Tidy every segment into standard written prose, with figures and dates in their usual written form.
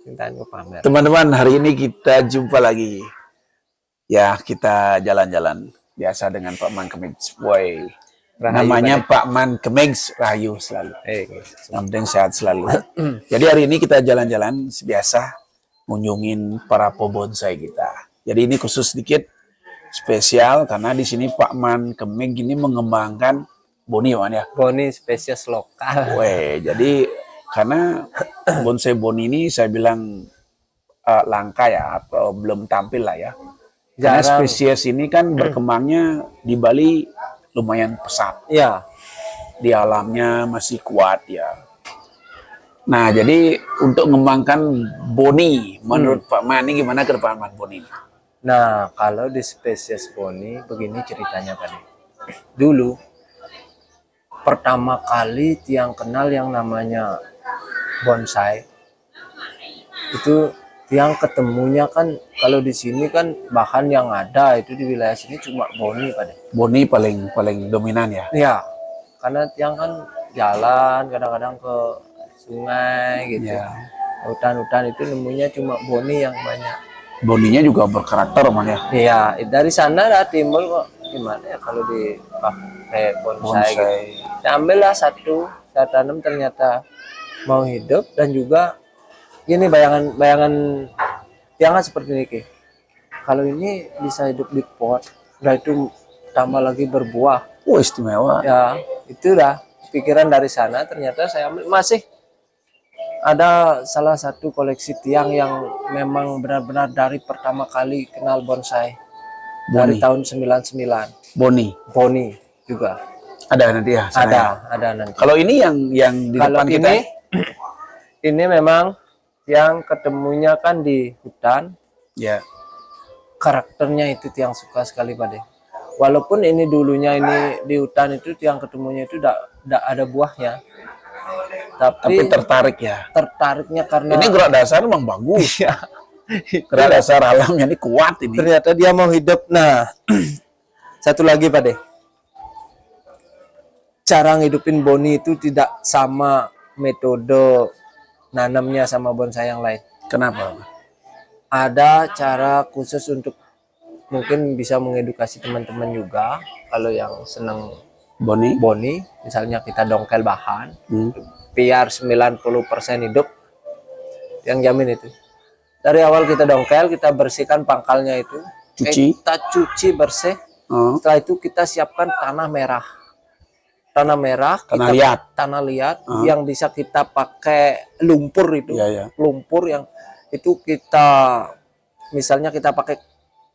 Ceritain ke pamer. Teman-teman, hari ini kita jumpa lagi. Ya, kita jalan-jalan biasa dengan Pak Man Kemegs. Boy, namanya Pak Man Kemegs, Rahayu selalu. Yang penting sehat selalu. Jadi hari ini kita jalan-jalan biasa mengunjungin para pebonsai kita. Jadi ini khusus sedikit spesial karena di sini Pak Man Kemegs ini mengembangkan boni, ya. Boni spesies lokal. Weh, jadi karena bonsai boni ini saya bilang langka ya, atau belum tampil lah ya. Karena spesies ini kan berkembangnya di Bali lumayan pesat. Iya. Di alamnya masih kuat ya. Nah, jadi untuk mengembangkan boni, menurut Pak Man ini gimana ke depan boni? Nah, kalau di spesies boni begini ceritanya tadi. Dulu pertama kali tiang kenal yang namanya bonsai itu tiang ketemunya kan kalau di sini kan bahan yang ada itu di wilayah sini cuma boni pada. Boni paling dominan ya. Iya. Karena tiang kan jalan kadang-kadang ke sungai gitu. Ya. Hutan-hutan itu nemunya cuma boni yang banyak. Boninya juga berkarakter Man ya. Iya, dari sana dah timbul kok gimana ya kalau dipakai bonsai. Gitu. Saya ambillah satu, saya tanam ternyata mau hidup dan juga ini bayangan tiangnya seperti ini Ki. Kalau ini bisa hidup di pot, udah itu tambah lagi berbuah. Oh, istimewa. Ya, itu dah pikiran dari sana ternyata saya ambil masih ada salah satu koleksi tiang yang memang benar-benar dari pertama kali kenal bonsai. Dari tahun 99. Boni juga. Ada nanti ya? Ada nanti. Kalau ini yang di kalau depan kita ini memang yang ketemunya kan di hutan. ya. Karakternya itu tiang suka sekali Pak De. Walaupun ini dulunya ini di hutan itu tiang ketemunya itu tidak ada buahnya. Tapi tertarik ya. Tertariknya karena ini gerak dasar memang bagus. Ya. Gerak dasar alamnya ini kuat ini. Ternyata dia mau hidup. Nah, satu lagi Pak De. Cara ngidupin boni itu tidak sama metode nanamnya sama bonsai yang lain. Kenapa? Ada cara khusus untuk mungkin bisa mengedukasi teman-teman juga kalau yang senang boni, misalnya kita dongkel bahan, biar 90% hidup, yang jamin itu. Dari awal kita dongkel, kita bersihkan pangkalnya itu, kita cuci bersih. Setelah itu kita siapkan tanah merah, tanah liat yang bisa kita pakai lumpur itu, lumpur yang itu kita misalnya kita pakai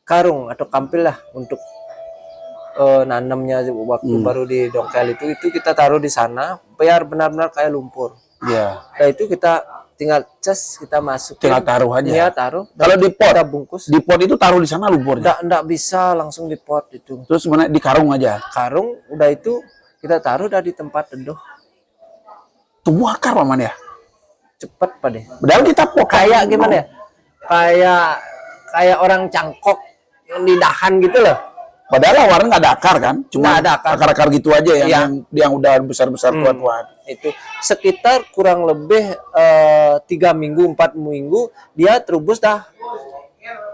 karung atau kampil lah untuk nanamnya waktu baru di dongkel itu kita taruh di sana biar benar-benar kayak lumpur. Nah itu kita tinggal kita masukin. Tinggal taruh aja. Iya taruh. Kalau di pot, kita bungkus. Di pot itu taruh di sana lumpurnya. Nggak bisa langsung di pot itu. Terus mana di karung aja. Karung udah itu kita taruh udah di tempat teduh. Tumbuh akar paman ya. Cepet Pak De. Padahal kita pot kayak gimana ya? Kayak orang cangkok yang di dahan gitu loh. Padahal awarnya nggak ada akar kan? Cuma ada akar-akar gitu aja yang udah besar-besar kuat-kuat. Itu sekitar kurang lebih 3 minggu 4 minggu dia terubus dah.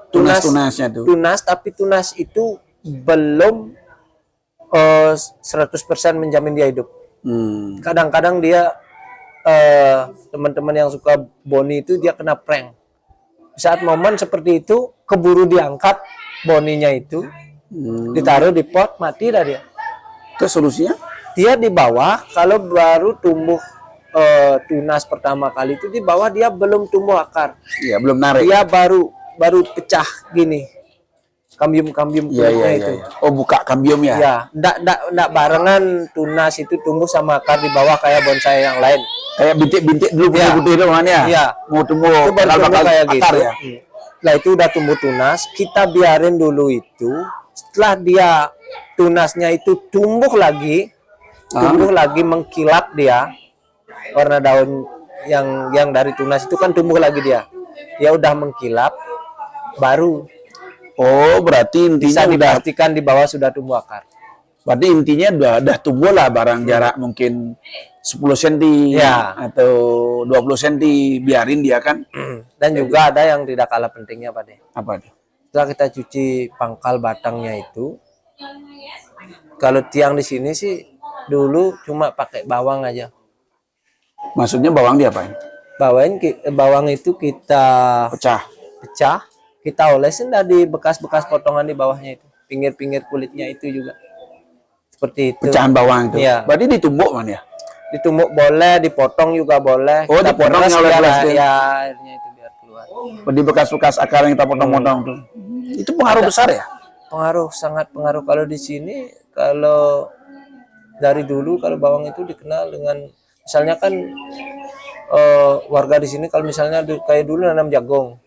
Tunas-tunasnya tuh. Tunas, tapi tunas itu belum 100% menjamin dia hidup. Kadang-kadang dia teman-teman yang suka boni itu dia kena prank. Saat momen seperti itu keburu diangkat boninya itu, ditaruh di pot, mati dah dia. Terus solusinya? Dia di bawah kalau baru tumbuh tunas pertama kali itu di bawah dia belum tumbuh akar. Iya, belum narik. Dia baru pecah gini. Kambium itu. Oh, buka kambium ya? Ya, enggak barengan tunas itu tumbuh sama akar di bawah kayak bonsai yang lain. Kayak bintik-bintik dulu putih-putih doang ya? Iya. Mau tumbuh itu baru kayak gitu. Ya? Nah, itu udah tumbuh tunas, kita biarin dulu itu. Setelah dia tunasnya itu tumbuh lagi mengkilap dia. Warna daun yang dari tunas itu kan tumbuh lagi dia. Ya udah mengkilap baru. Oh, berarti intinya bisa dipastikan di bawah sudah tumbuh akar. Berarti intinya udah tumbuh lah barang jarak mungkin 10 cm Ya. atau 20 cm biarin dia kan. Dan juga ada yang tidak kalah pentingnya Pak De. Apa tuh? Setelah kita cuci pangkal batangnya itu, kalau tiang di sini sih dulu cuma pakai bawang aja. Maksudnya bawang diapain? Bawang itu kita Pecah. kita olesin dari bekas-bekas potongan di bawahnya itu, pinggir-pinggir kulitnya itu juga. Seperti itu. Pecahan bawang itu. Iya. Berarti ditumbuk man ya? Ditumbuk boleh, dipotong juga boleh. Oh, Kita dipotong peras oleh biar plastik. ya airnya itu biar keluar. Di bekas-bekas akar yang kita potong-potong tuh. Itu pengaruh besar ya? Pengaruh, sangat pengaruh. Kalau di sini, kalau dari dulu kalau bawang itu dikenal dengan, misalnya kan warga di sini kalau misalnya kayak dulu nanam jagung,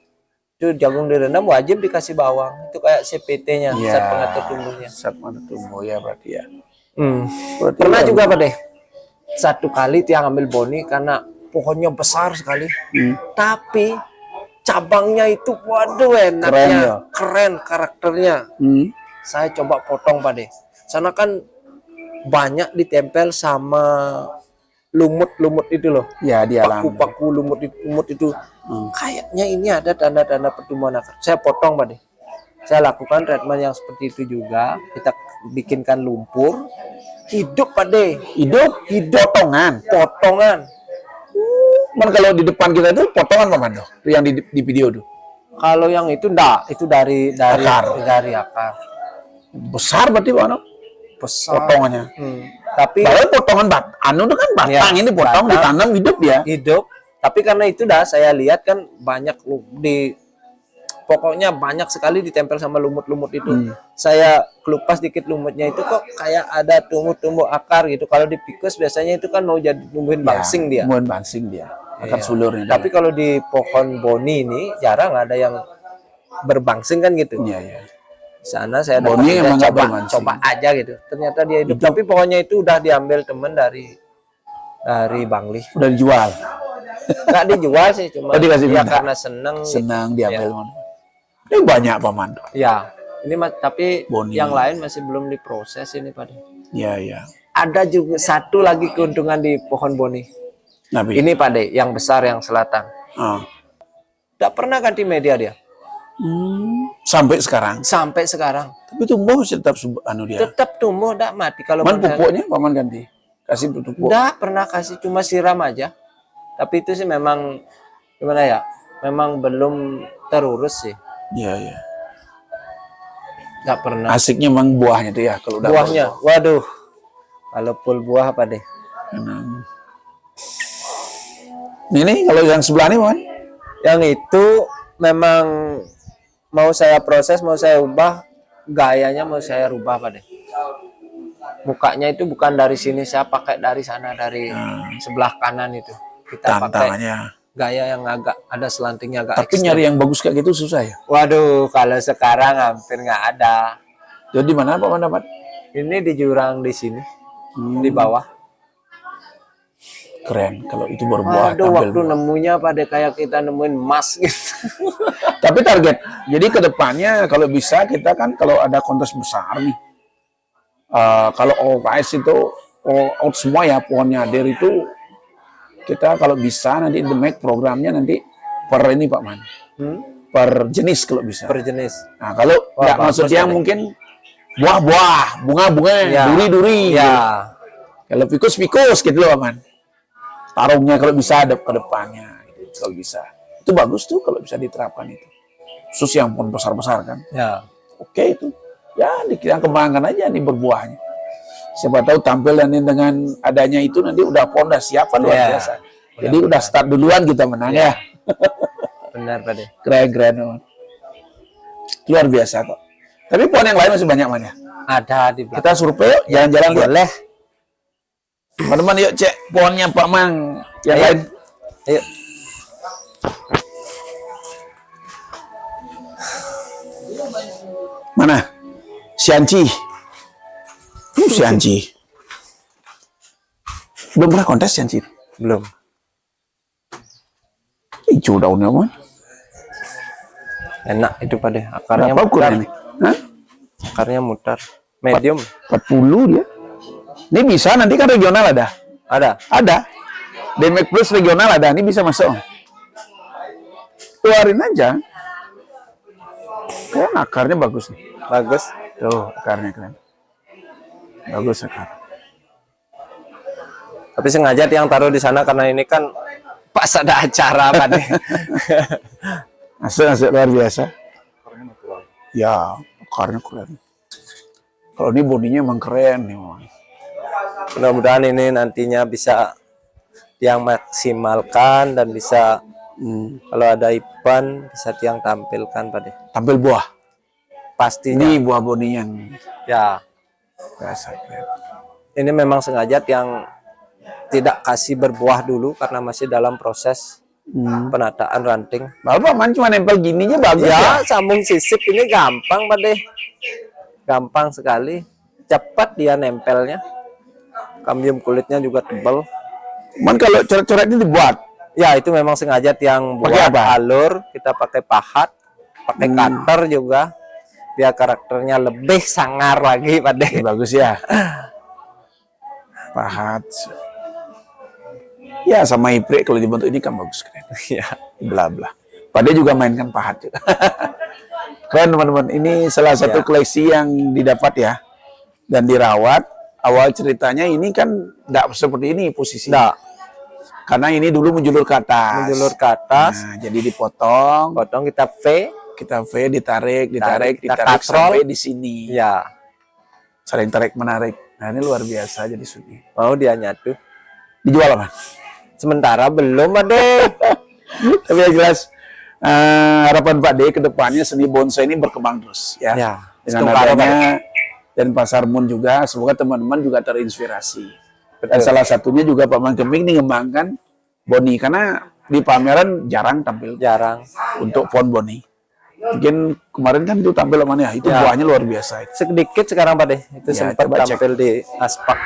itu jagung direndam wajib dikasih bawang. Itu kayak CPT-nya, Iya. zat pengatur tumbuhnya. Zat pengatur tumbuh ya berarti ya. Berarti Pernah ya. juga Pak De, satu kali tiang ambil boni karena pohonnya besar sekali, tapi cabangnya itu waduh enaknya, keren karakternya. Saya coba potong Pak De. Sana kan banyak ditempel sama lumut-lumut itu loh. Ya di alam. Paku-paku lumut itu. Kayaknya ini ada tanda-tanda pertumbuhan akar. Saya potong Pak De. Saya lakukan treatment yang seperti itu juga. Kita bikinkan lumpur. Hidup Pak De. Hidup potongan. Man kalau di depan kita itu potongan Pak Mando. Yang di video tuh. Kalau yang itu enggak, itu dari Akar. akar. Besar berarti Pak Mando. Besar. Potongannya. Tapi Padahal potongan anu itu kan batang, ini potong batang. ditanam hidup ya. hidup. Tapi karena itu dah saya lihat kan banyak pokoknya banyak sekali ditempel sama lumut-lumut itu. Saya kelupas dikit lumutnya itu kok kayak ada tumbuh-tumbuh akar gitu. Kalau dipikus biasanya itu kan mau jadi tumbuhin bangsing dia. Tumbuhin bangsing dia. Akar Iya. sulurnya. Tapi kalau di pohon boni ini jarang ada yang berbangsing kan gitu. Iya, iya. Sana saya Boni dapat emang nggak coba berbangsing. coba aja gitu. Ternyata dia hidup. Tapi pohonnya itu udah diambil temen dari Bangli. Udah dijual. Nggak dijual sih, cuma Oh, dikasih ya minta. karena Senang diambil. Ini banyak Pak Mando. Ya, ini tapi Boni. yang lain masih belum diproses ini Pak. Iya, iya. Ada juga satu lagi keuntungan di pohon boni. Nabi. Ini Pak De, yang besar yang selatan. Nggak pernah ganti media dia. Sampai sekarang. Sampai sekarang. Tapi tumbuh masih tetap anu dia. Tetap tumbuh, nggak mati. Kalau Man pupuknya Pak Man ganti. Kasih pupuk. nggak pernah kasih, cuma siram aja. Tapi itu sih memang gimana ya? Memang belum terurus sih. Iya, iya. Nggak pernah. Asiknya memang buahnya tuh ya kalau udah Buahnya, waduh. Kalau full buah apa deh? Ini kalau yang sebelah ini Man. Yang itu memang mau saya proses, mau saya ubah, gayanya mau saya rubah Pak deh. Mukanya itu bukan dari sini, saya pakai dari sana, dari sebelah kanan itu. Kita pakai Tantangannya. gaya yang agak ada selantingnya agak Tapi ekstrem. nyari yang bagus kayak gitu susah ya. Waduh, kalau sekarang hampir nggak ada. Jadi di mana Pak Man dapat? Ini di jurang di sini, di bawah. Keren kalau itu berbuah. Waduh, tampil waktu buah. nemunya pada kayak kita nemuin emas gitu. Tapi target. Jadi ke depannya kalau bisa kita kan kalau ada kontes besar nih. Kalau OKS itu all out semua ya pohonnya dari itu kita kalau bisa nanti the make programnya nanti per ini Pak Man. Per jenis kalau bisa. Per jenis. Nah, kalau Wah, nggak bagus maksudnya ya, Dek. mungkin buah-buah, bunga-bunga, Ya. duri-duri. Ya, Kalau fikus-fikus gitu loh, Man. Tarungnya kalau bisa ada ke depannya gitu, kalau bisa. Itu bagus tuh kalau bisa diterapkan itu. Khusus yang pohon besar-besar kan. ya. Oke itu. Ya, kita kembangkan aja nih berbuahnya. Siapa tahu tampil nanti dengan adanya itu nanti udah pohon udah siap kan luar Ya. biasa. Jadi udah start duluan kita menang ya. Benar Pak deh. Keren-keren, Man. Luar biasa kok. Tapi pohon yang lain masih banyak Man ya. Ada di belakang. Kita survei yuk, jalan-jalan yuk. Boleh. Teman-teman yuk cek pohonnya Pak Mang yang Ayo. lain. Ayo. Mana? Sianci. Sianci. Belum pernah kontes Sianci. Belum. Hijau daunnya Man. Enak itu Pak deh. Akarnya Berapa mutar. ukuran ini? Hah? Akarnya mutar. Medium. 40 dia. Ini bisa nanti kan regional ada. Ada. Ada. DMX Plus regional ada, ini bisa masuk. Keluarin aja. Kayak akarnya bagus nih. Bagus. Tuh, akarnya keren. Bagus akar. Tapi sengaja yang taruh di sana karena ini kan pas ada acara Pak deh. Asik luar biasa. Ya, akarnya keren. Kalau ini bodinya emang keren nih, memang. Mudah-mudahan ini nantinya bisa yang maksimalkan dan bisa kalau ada event bisa tiang tampilkan Pak deh. Tampil buah. Pastinya. Ini buah bodinya yang Ya. biasa keren. Ini memang sengaja yang tidak kasih berbuah dulu karena masih dalam proses penataan ranting. Bapak man cuma nempel gininya bagus ya. Ya, sambung sisip ini gampang Pak deh. Gampang sekali. Cepat dia nempelnya. Kambium kulitnya juga tebal. Man kalau coret-coretnya dibuat. Ya, itu memang sengaja yang Pakai buat apa? alur. Kita pakai pahat, pakai cutter juga. Biar karakternya lebih sangar lagi Pak deh. Bagus ya. Pahat. Ya sama iprik kalau dibentuk ini kan bagus keren. Ya. Bla bla. Pade juga mainkan pahat juga. Keren teman-teman. Ini salah satu koleksi yang didapat ya dan dirawat. Awal ceritanya ini kan tidak seperti ini posisinya. Nah, Karena ini dulu menjulur ke atas. menjulur ke atas, Nah, jadi dipotong, potong kita V. kita V ditarik, kita ditarik katrol. sampai di sini. Ya, Saling tarik menarik. Nah, ini luar biasa jadi suni. mau dia nyatu. Dijual apa? Sementara belum Pak deh. Tapi yang jelas harapan Pak D ke depannya seni bonsai ini berkembang terus ya. Ya, Dengan adanya dan Pasar Mun juga, semoga teman-teman juga terinspirasi. Dan salah satunya juga Pak Man Keming ini mengembangkan boni karena di pameran jarang tampil jarang. untuk pohon boni. Mungkin kemarin kan itu tampil mana ya? Itu Ya. buahnya luar biasa. Sedikit sekarang Pak deh. Itu Ya, sempat coba cek. tampil di aspak.